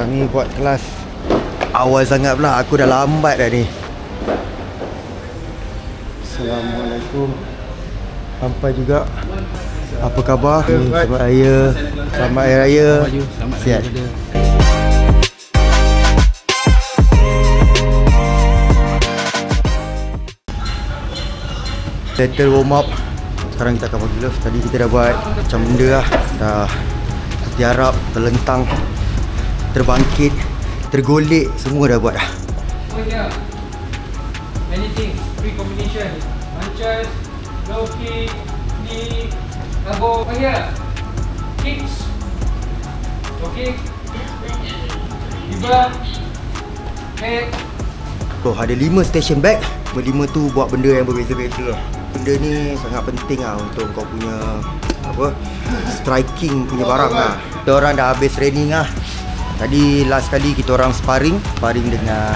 Sekarang ni buat kelas awal sangat pula. Aku dah lambat dah ni. Assalamualaikum. Sampai juga. Apa khabar? Selamat Raya. Selamat Hari Raya. Sihat. Settle warm up. Sekarang kita akan bagi glove. Tadi kita dah buat macam benda lah. Dah tiarap, terlentang, terbangkit, tergolek, semua dah buat dah. Over here, anything, free combination, punches, low kick, knee, elbow. Over here, kicks, low kick, river, head. Oh, ada 5 station bag. Berlima tu buat benda yang berbeza-beza. Benda ni sangat penting lah untuk kau punya striking punya barang lah. Kita orang dah habis training lah. Tadi last kali kita orang sparring dengan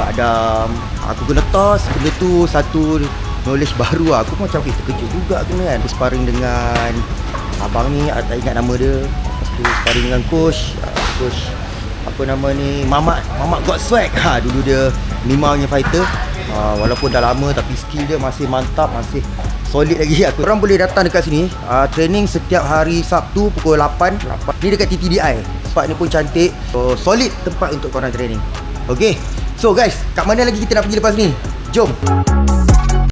Adam. Aku kena toss. Benda tu satu knowledge baru lah. Aku macam terkejut juga kena kan. Aku sparring dengan abang ni, tak ingat nama dia. Lepas tu sparring dengan coach apa nama ni, Mamat got swag. Dulu dia Mima punya fighter. Walaupun dah lama tapi skill dia masih mantap, masih solid lagi. Korang boleh datang dekat sini. Training setiap hari Sabtu pukul 8. Ni dekat TTDI. Spot ni pun cantik. So, solid tempat untuk korang training. Okay. So guys, kat mana lagi kita nak pergi lepas ni? Jom.